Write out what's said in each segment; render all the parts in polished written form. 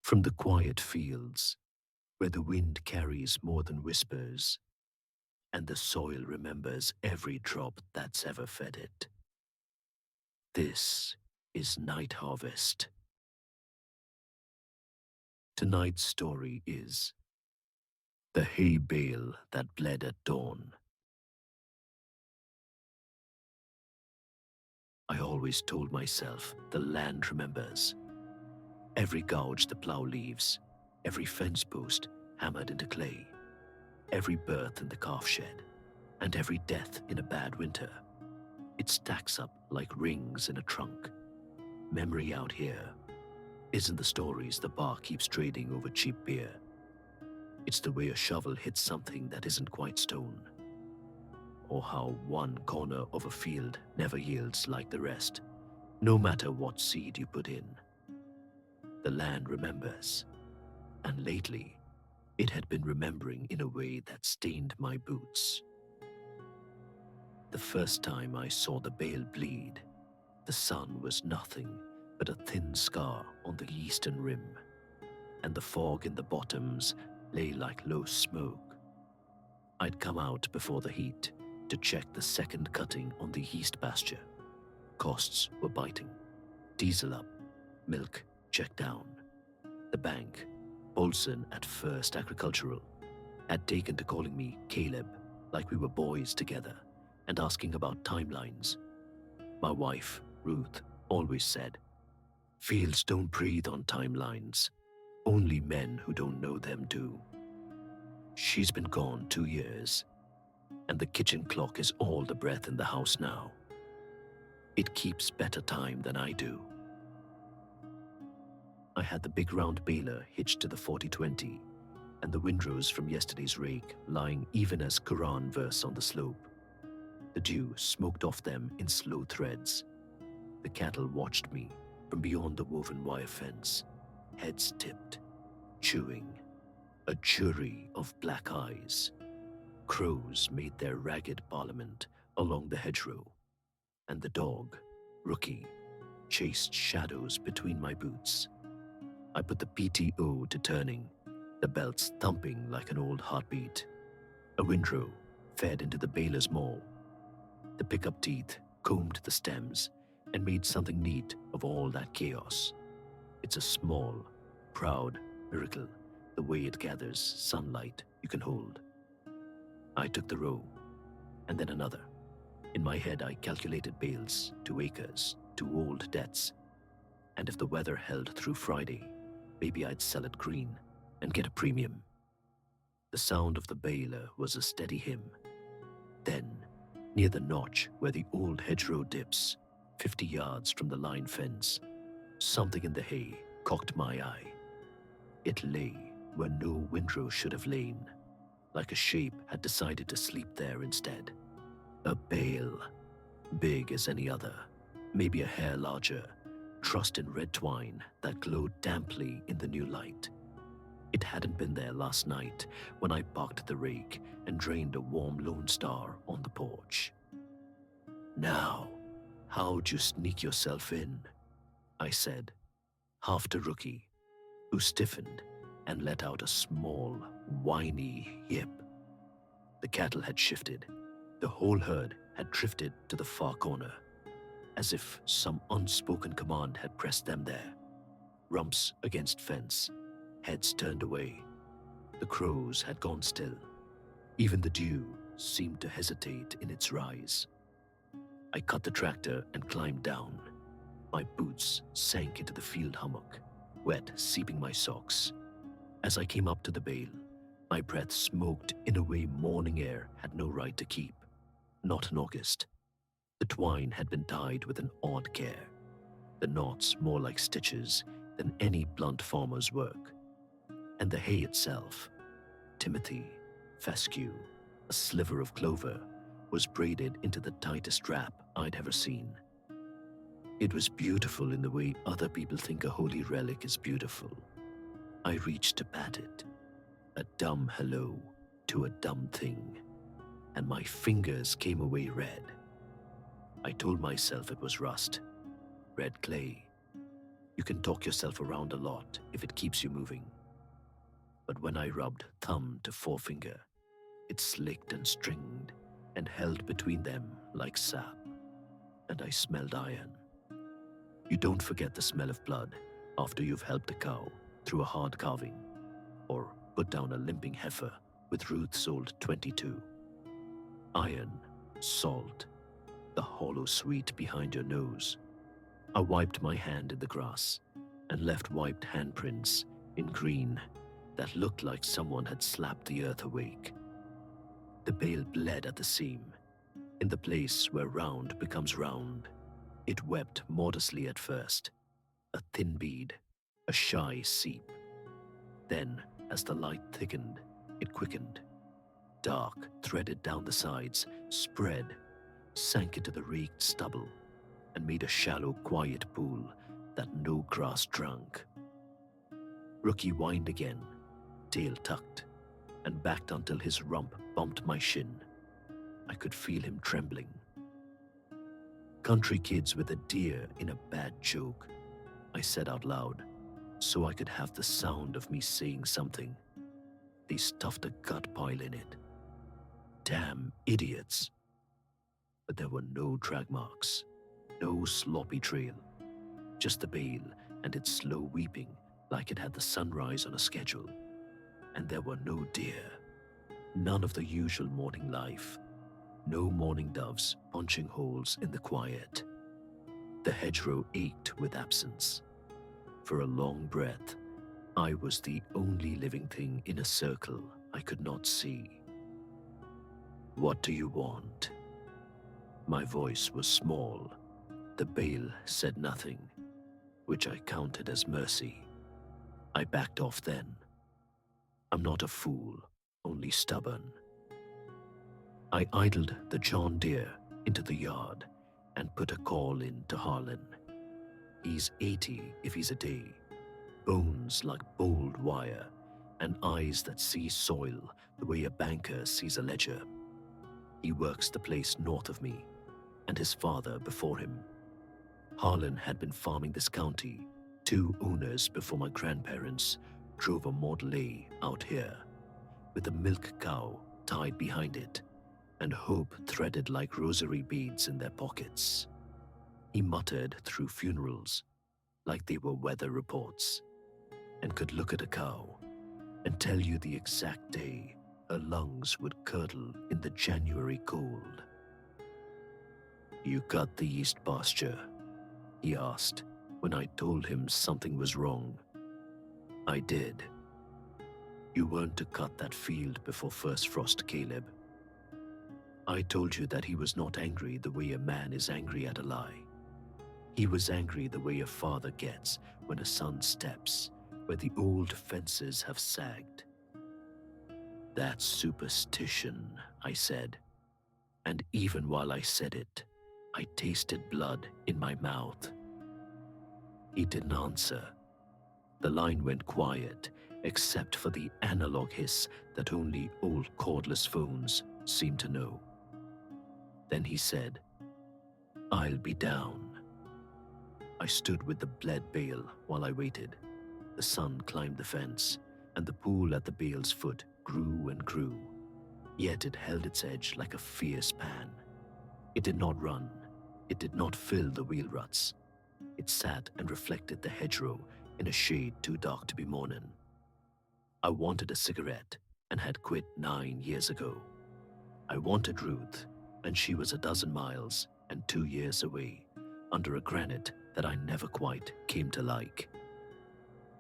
From the quiet fields, where the wind carries more than whispers, and the soil remembers every drop that's ever fed it. This is Night Harvest. Tonight's story is The Hay Bale That Bled at Dawn. I always told myself the land remembers. Every gouge the plow leaves, every fence post hammered into clay, every birth in the calf shed, and every death in a bad winter. It stacks up like rings in a trunk. Memory out here isn't the stories the bar keeps trading over cheap beer. It's the way a shovel hits something that isn't quite stone, or how one corner of a field never yields like the rest, no matter what seed you put in. The land remembers, and lately, it had been remembering in a way that stained my boots. The first time I saw the bale bleed, the sun was nothing but a thin scar on the eastern rim, and the fog in the bottoms lay like low smoke. I'd come out before the heat to check the second cutting on the east pasture. Costs were biting. Diesel up, milk checked down. The bank, Olson at First Agricultural, had taken to calling me Caleb like we were boys together and asking about timelines. My wife, Ruth, always said, "Fields don't breathe on timelines. Only men who don't know them do." She's been gone 2 years, and the kitchen clock is all the breath in the house now. It keeps better time than I do. I had the big round baler hitched to the 40/20, and the windrows from yesterday's rake lying even as Quran verse on the slope. The dew smoked off them in slow threads. The cattle watched me from beyond the woven wire fence, heads tipped, chewing, a jury of black eyes. Crows made their ragged parliament along the hedgerow, and the dog, Rookie, chased shadows between my boots. I put the PTO to turning, the belts thumping like an old heartbeat. A windrow fed into the baler's maw. The pickup teeth combed the stems and made something neat of all that chaos. It's a small, proud miracle, the way it gathers sunlight you can hold. I took the row, and then another. In my head, I calculated bales, 2 acres, 2 old debts, and if the weather held through Friday, maybe I'd sell it green and get a premium. The sound of the baler was a steady hymn. Then, near the notch where the old hedgerow dips, 50 yards from the line fence, something in the hay caught my eye. It lay where no windrow should have lain, like a shape had decided to sleep there instead. A bale, big as any other, maybe a hair larger, trussed in red twine that glowed damply in the new light. It hadn't been there last night when I parked the rake and drained a warm Lone Star on the porch. "Now, how'd you sneak yourself in?" I said, half to Rookie, who stiffened and let out a small, whiny yip. The cattle had shifted. The whole herd had drifted to the far corner, as if some unspoken command had pressed them there. Rumps against fence, heads turned away. The crows had gone still. Even the dew seemed to hesitate in its rise. I cut the tractor and climbed down. My boots sank into the field hummock, wet seeping my socks. As I came up to the bale, my breath smoked in a way morning air had no right to keep. Not in August. The twine had been tied with an odd care, the knots more like stitches than any blunt farmer's work. And the hay itself, timothy, fescue, a sliver of clover, was braided into the tightest wrap I'd ever seen. It was beautiful in the way other people think a holy relic is beautiful. I reached to pat it, a dumb hello to a dumb thing, and my fingers came away red. I told myself it was rust, red clay. You can talk yourself around a lot if it keeps you moving. But when I rubbed thumb to forefinger, it slicked and stringed and held between them like sap, and I smelled iron. You don't forget the smell of blood after you've helped a cow through a hard carving, or put down a limping heifer with Ruth's old 22. Iron, salt, the hollow sweet behind your nose. I wiped my hand in the grass and left wiped handprints in green that looked like someone had slapped the earth awake. The bale bled at the seam, in the place where round becomes round. It wept modestly at first, a thin bead, a shy seep. Then, as the light thickened, it quickened. Dark, threaded down the sides, spread, sank into the raked stubble, and made a shallow, quiet pool that no grass drank. Rookie whined again, tail tucked, and backed until his rump bumped my shin. I could feel him trembling. Country kids with a deer in a bad joke, I said out loud, so I could have the sound of me saying something. They stuffed a gut pile in it. Damn idiots. But there were no drag marks, no sloppy trail, just the bale and its slow weeping like it had the sunrise on a schedule. And there were no deer, none of the usual morning life, no mourning doves punching holes in the quiet. The hedgerow ached with absence. For a long breath, I was the only living thing in a circle I could not see. What do you want? My voice was small. The bale said nothing, which I counted as mercy. I backed off then. I'm not a fool, only stubborn. I idled the John Deere into the yard and put a call in to Harlan. He's 80 if he's a day, bones like bowled wire, and eyes that see soil the way a banker sees a ledger. He works the place north of me, and his father before him. Harlan had been farming this county, 2 owners before my grandparents drove a Model A out here, with a milk cow tied behind it, and hope threaded like rosary beads in their pockets. He muttered through funerals, like they were weather reports, and could look at a cow and tell you the exact day her lungs would curdle in the January cold. You cut the east pasture? He asked when I told him something was wrong. I did. You weren't to cut that field before first frost, Caleb. I told you that he was not angry the way a man is angry at a lie. He was angry the way a father gets when a son steps where the old fences have sagged. That's superstition, I said. And even while I said it, I tasted blood in my mouth. He didn't answer. The line went quiet, except for the analog hiss that only old cordless phones seem to know. Then he said, I'll be down. I stood with the bled bale while I waited. The sun climbed the fence, and the pool at the bale's foot grew and grew. Yet it held its edge like a fierce pan. It did not run. It did not fill the wheel ruts. It sat and reflected the hedgerow in a shade too dark to be morning. I wanted a cigarette and had quit 9 years ago. I wanted Ruth, and she was 12 miles and 2 years away, under a granite that I never quite came to like.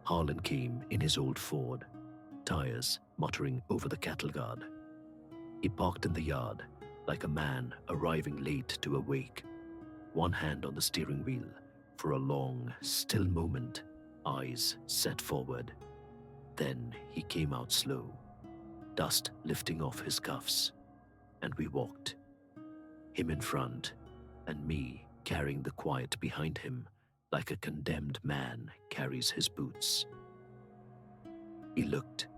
Harlan came in his old Ford, tires muttering over the cattle guard. He parked in the yard like a man arriving late to a wake, one hand on the steering wheel for a long, still moment, eyes set forward. Then he came out slow, dust lifting off his cuffs, and we walked. Him in front, and me carrying the quiet behind him like a condemned man carries his boots. He looked.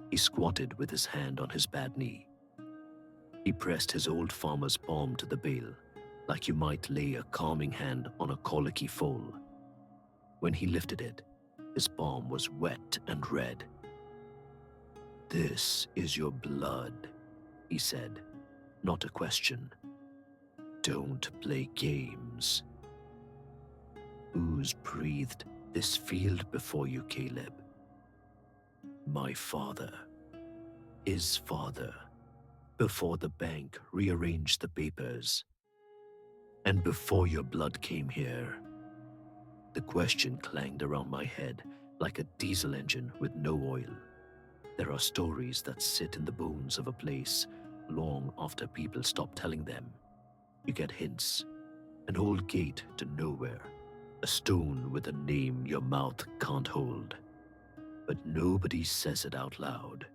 He squatted with his hand on his bad knee. He pressed his old farmer's palm to the bale, like you might lay a calming hand on a colicky foal. When he lifted it, his palm was wet and red. "This is your blood," he said, not a question. "Don't play games." "Who's breathed this field before you, Caleb?" "My father. His father. Before the bank rearranged the papers. And before your blood came here." The question clanged around my head like a diesel engine with no oil. There are stories that sit in the bones of a place long after people stop telling them. You get hints, an old gate to nowhere, a stone with a name your mouth can't hold. But nobody says it out loud.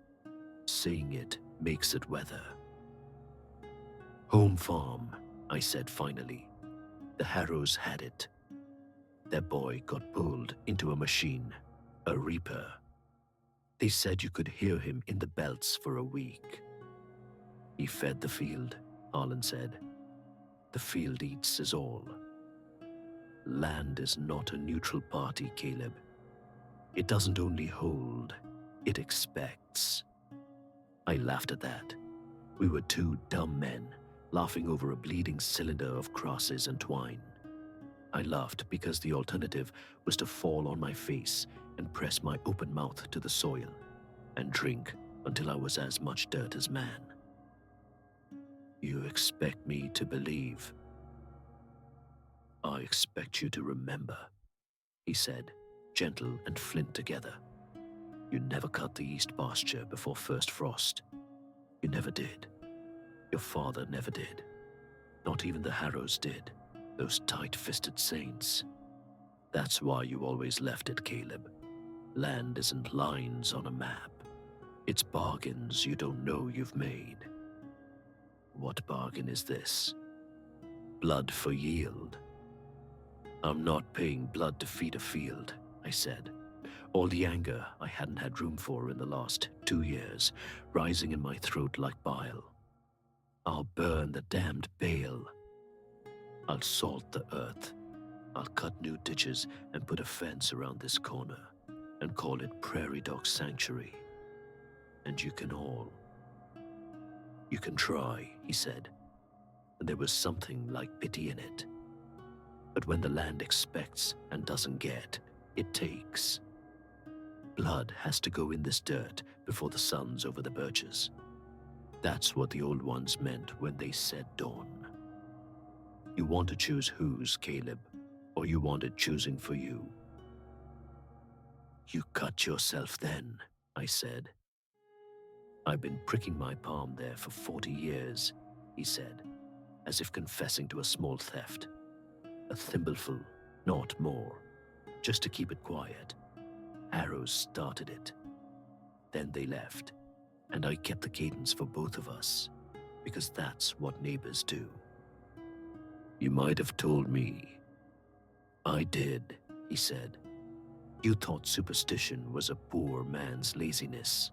Saying it makes it weather. "Home farm," I said finally. "The Harrows had it. Their boy got pulled into a machine, a reaper. They said you could hear him in the belts for a week." "He fed the field," Harlan said. "The field eats us all." Land is not a neutral party, Caleb. It doesn't only hold, it expects. I laughed at that. We were two dumb men, laughing over a bleeding cylinder of grasses and twine. I laughed because the alternative was to fall on my face and press my open mouth to the soil and drink until I was as much dirt as man. "You expect me to believe?" "I expect you to remember," he said, gentle and flint together. "You never cut the east pasture before first frost. You never did. Your father never did. Not even the Harrows did, those tight-fisted saints. That's why you always left it, Caleb. Land isn't lines on a map. It's bargains you don't know you've made." "What bargain is this?" "Blood for yield." "I'm not paying blood to feed a field," I said, all the anger I hadn't had room for in the last 2 years rising in my throat like bile. "I'll burn the damned Bale. I'll salt the earth. I'll cut new ditches and put a fence around this corner and call it Prairie Dog Sanctuary. And you can all. You can try," he said, and there was something like pity in it. "But when the land expects and doesn't get, it takes. Blood has to go in this dirt before the sun's over the birches. That's what the old ones meant when they said dawn. You want to choose whose, Caleb, or you want it choosing for you?" "You cut yourself then," I said. "I've been pricking my palm there for 40 years, he said, as if confessing to a small theft. "A thimbleful, not more, just to keep it quiet. Arrows started it. Then they left, and I kept the cadence for both of us, because that's what neighbors do." "You might have told me." "I did," he said. "You thought superstition was a poor man's laziness."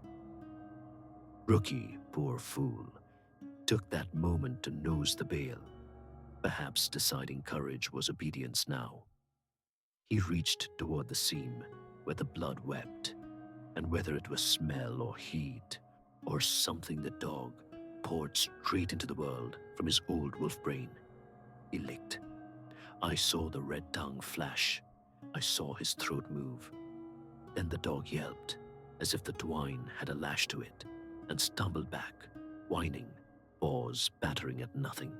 Rookie, poor fool, took that moment to nose the Bale, perhaps deciding courage was obedience now. He reached toward the seam where the blood wept, and whether it was smell or heat or something the dog poured straight into the world from his old wolf brain, he licked. I saw the red tongue flash. I saw his throat move. Then the dog yelped, as if the twine had a lash to it, and stumbled back, whining, paws battering at nothing.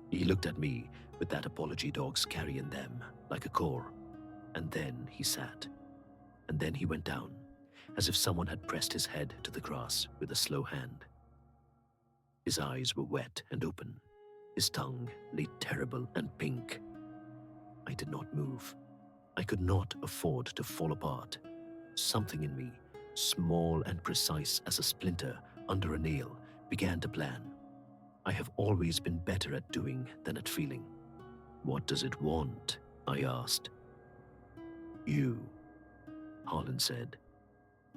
He looked at me with that apology dogs carry in them, like a core, and then he sat. And then he went down, as if someone had pressed his head to the grass with a slow hand. His eyes were wet and open. His tongue lay terrible and pink. I did not move. I could not afford to fall apart. Something in me, small and precise as a splinter under a nail, began to plan. I have always been better at doing than at feeling. "What does it want?" I asked. "You," Harlan said,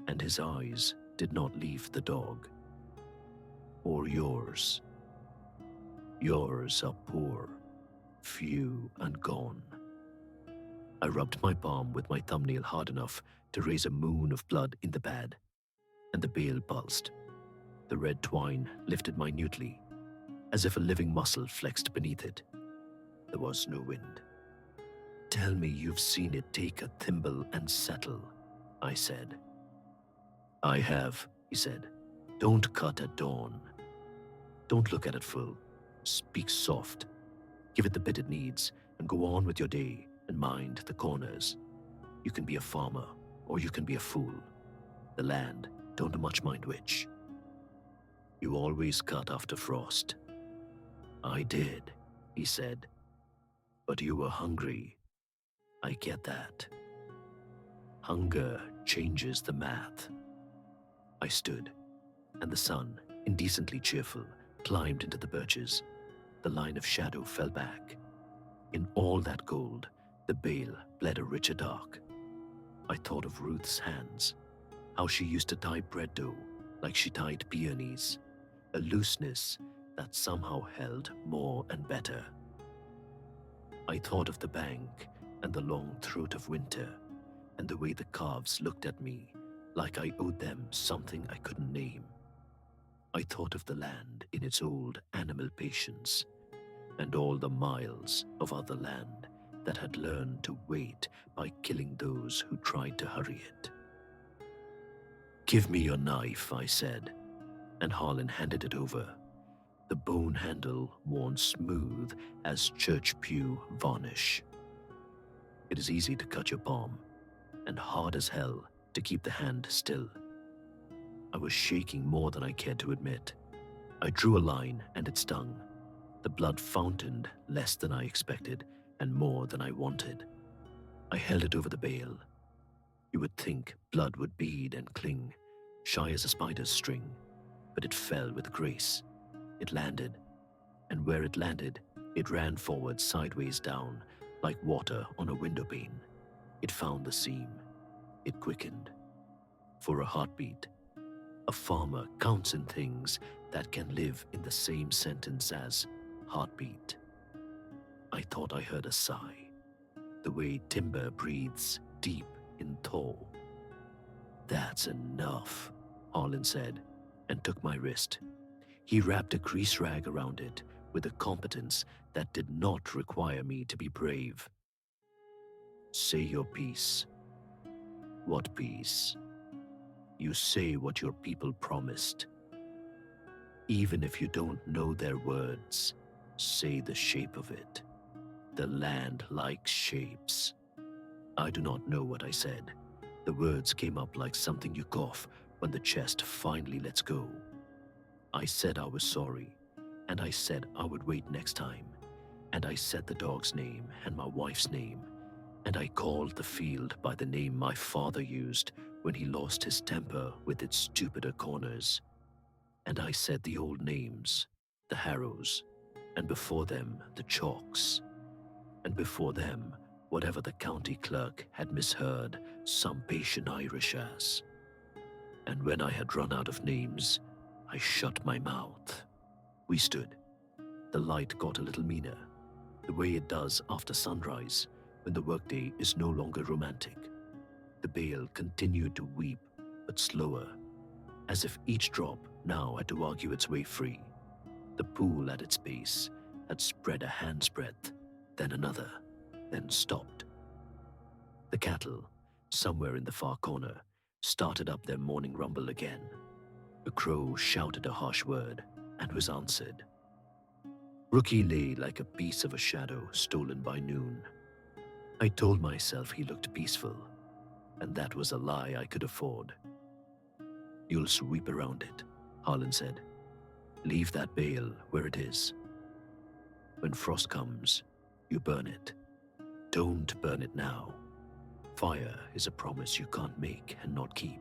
and his eyes did not leave the dog. "Or yours. Yours are poor, few and gone." I rubbed my palm with my thumbnail hard enough to raise a moon of blood in the pad, and the bale pulsed. The red twine lifted minutely, as if a living muscle flexed beneath it. There was no wind. "Tell me you've seen it take a thimble and settle," I said. "I have," he said. "Don't cut at dawn. Don't look at it full. Speak soft. Give it the bit it needs, and go on with your day and mind the corners. You can be a farmer, or you can be a fool. The land, don't much mind which. You always cut after frost." "I did," he said. "But you were hungry. I get that. Hunger changes the math." I stood, and the sun, indecently cheerful, climbed into the birches. The line of shadow fell back. In all that gold, the bale bled a richer dark. I thought of Ruth's hands, how she used to tie bread dough like she tied peonies, a looseness that somehow held more and better. I thought of the bank and the long throat of winter, and the way the calves looked at me like I owed them something I couldn't name. I thought of the land in its old animal patience, and all the miles of other land that had learned to wait by killing those who tried to hurry it. "Give me your knife," I said, and Harlan handed it over, the bone handle worn smooth as church pew varnish. It is easy to cut your palm, and hard as hell to keep the hand still. I was shaking more than I cared to admit. I drew a line, and it stung. The blood fountained less than I expected, and more than I wanted. I held it over the bale. You would think blood would bead and cling, shy as a spider's string, but it fell with grace. It landed, and where it landed, it ran forward sideways down, like water on a window pane. It found the seam. It quickened. For a heartbeat, a farmer counts in things that can live in the same sentence as heartbeat. I thought I heard a sigh, the way timber breathes deep in thaw. "That's enough," Harlan said, and took my wrist. He wrapped a grease rag around it with a competence that did not require me to be brave. "Say your piece." "What piece?" "You say what your people promised. Even if you don't know their words, say the shape of it. The land likes shapes." I do not know what I said. The words came up like something you cough when the chest finally lets go. I said I was sorry, and I said I would wait next time, and I said the dog's name and my wife's name, and I called the field by the name my father used when he lost his temper with its stupider corners. And I said the old names, the Harrows, and before them the Chalks, and before them whatever the county clerk had misheard some patient Irish as. And when I had run out of names, I shut my mouth. We stood. The light got a little meaner, the way it does after sunrise, when the workday is no longer romantic. The bale continued to weep, but slower, as if each drop now had to argue its way free. The pool at its base had spread a hand's breadth, then another, then stopped. The cattle, somewhere in the far corner, started up their morning rumble again. A crow shouted a harsh word and was answered. Rookie lay like a piece of a shadow stolen by noon. I told myself he looked peaceful, and that was a lie I could afford. "You'll sweep around it," Harlan said. "Leave that bale where it is. When frost comes, you burn it. Don't burn it now. Fire is a promise you can't make and not keep.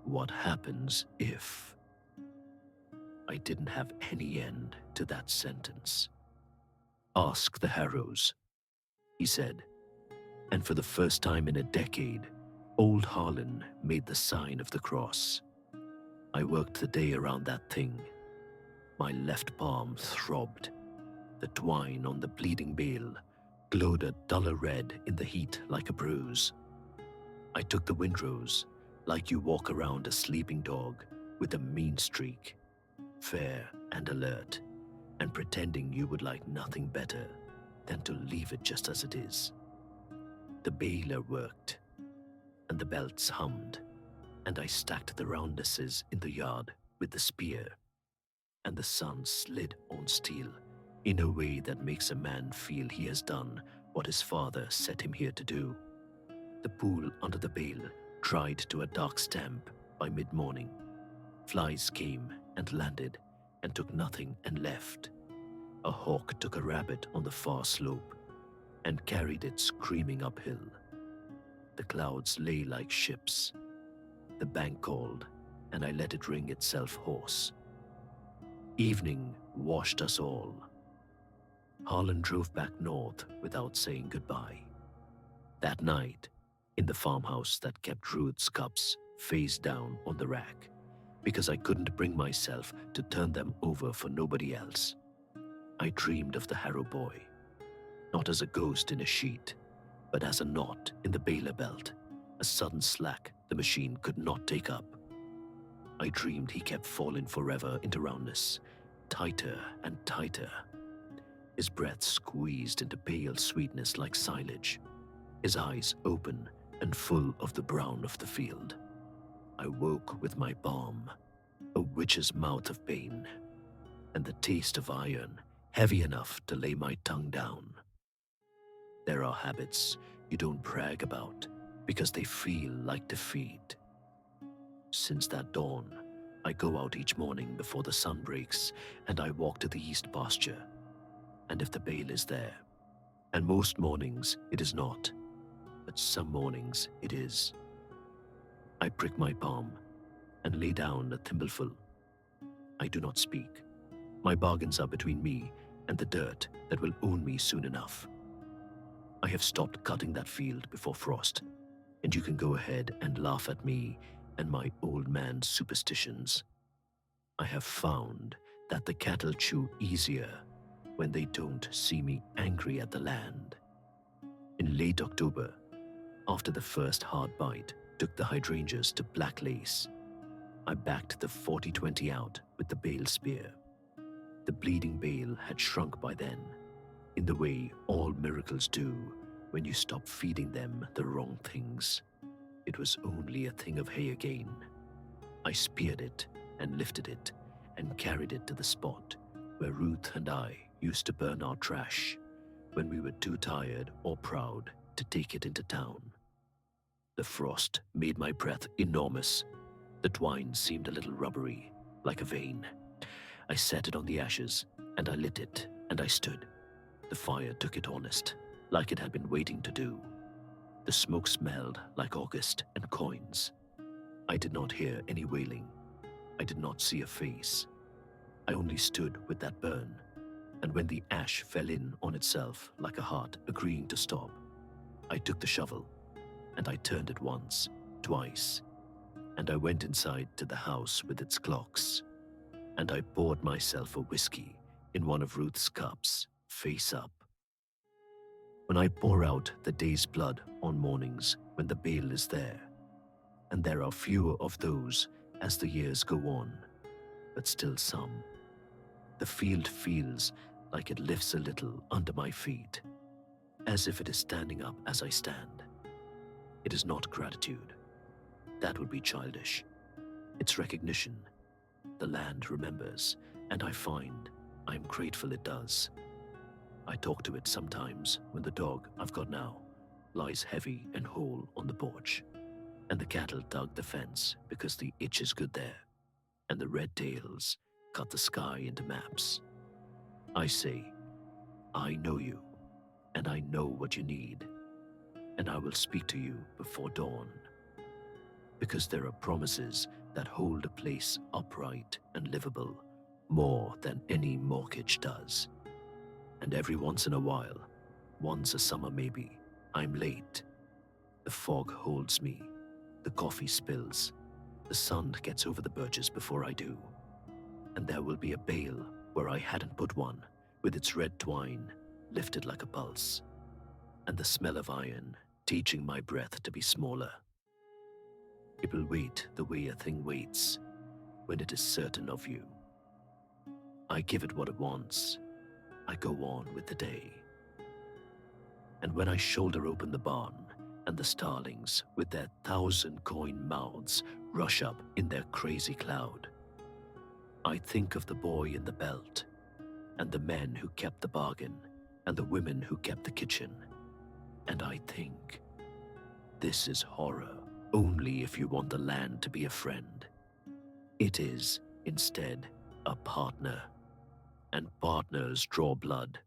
What happens if?" I didn't have any end to that sentence. "Ask the Harrows," he said, and for the first time in a decade, old Harlan made the sign of the cross. I worked the day around that thing. My left palm throbbed. The twine on the bleeding bale glowed a duller red in the heat like a bruise. I took the windrows like you walk around a sleeping dog with a mean streak, fair and alert, and pretending you would like nothing better than to leave it just as it is. The baler worked, and the belts hummed, and I stacked the roundnesses in the yard with the spear, and the sun slid on steel in a way that makes a man feel he has done what his father set him here to do. The pool under the bale dried to a dark stamp by mid-morning. Flies came and landed and took nothing and left. A hawk took a rabbit on the far slope and carried it screaming uphill. The clouds lay like ships. The bank called, and I let it ring itself hoarse. Evening washed us all. Harlan drove back north without saying goodbye. That night, in the farmhouse that kept Ruth's cups face down on the rack, because I couldn't bring myself to turn them over for nobody else, I dreamed of the Harrow boy, not as a ghost in a sheet, but as a knot in the baler belt, a sudden slack the machine could not take up. I dreamed he kept falling forever into roundness, tighter and tighter. His breath squeezed into pale sweetness like silage, his eyes open and full of the brown of the field. I woke with my balm, a witch's mouth of pain, and the taste of iron heavy enough to lay my tongue down. There are habits you don't brag about because they feel like defeat. Since that dawn, I go out each morning before the sun breaks and I walk to the east pasture. And if the bale is there, and most mornings it is not, but some mornings it is, I prick my palm and lay down a thimbleful. I do not speak. My bargains are between me and the dirt that will own me soon enough. I have stopped cutting that field before frost, and you can go ahead and laugh at me and my old man's superstitions. I have found that the cattle chew easier when they don't see me angry at the land. In late October, after the first hard bite took the hydrangeas to black lace, I backed the 40-20 out with the bale spear. The bleeding bale had shrunk by then, in the way all miracles do when you stop feeding them the wrong things. It was only a thing of hay again. I speared it and lifted it and carried it to the spot where Ruth and I used to burn our trash when we were too tired or proud to take it into town. The frost made my breath enormous. The twine seemed a little rubbery, like a vein. I set it on the ashes, and I lit it, and I stood. The fire took it honest, like it had been waiting to do. The smoke smelled like August and coins. I did not hear any wailing. I did not see a face. I only stood with that burn, and when the ash fell in on itself like a heart agreeing to stop, I took the shovel, and I turned it once, twice, and I went inside to the house with its clocks, and I poured myself a whiskey in one of Ruth's cups, face up. When I pour out the day's blood on mornings when the bale is there, and there are fewer of those as the years go on, but still some, the field feels like it lifts a little under my feet, as if it is standing up as I stand. It is not gratitude. That would be childish. It's recognition. The land remembers, and I find I am grateful it does. I talk to it sometimes when the dog I've got now lies heavy and whole on the porch, and the cattle dug the fence because the itch is good there, and the red tails cut the sky into maps. I say, I know you, and I know what you need, and I will speak to you before dawn. Because there are promises that hold a place upright and livable more than any mortgage does. And every once in a while, once a summer maybe, I'm late. The fog holds me, the coffee spills, the sun gets over the birches before I do. And there will be a bale where I hadn't put one, with its red twine lifted like a pulse. and the smell of iron teaching my breath to be smaller. It will wait the way a thing waits when it is certain of you. I give it what it wants. I go on with the day. And when I shoulder open the barn and the starlings with their 1,000 coin mouths rush up in their crazy cloud, I think of the boy in the belt and the men who kept the bargain and the women who kept the kitchen. And I think, this is horror only if you want the land to be a friend. It is, instead, a partner, and partners draw blood.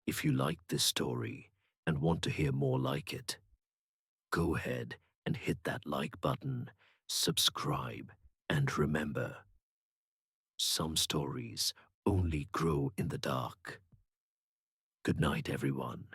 If you like this story and want to hear more like it, go ahead and hit that like button, subscribe, and remember, some stories only grow in the dark. Good night, everyone.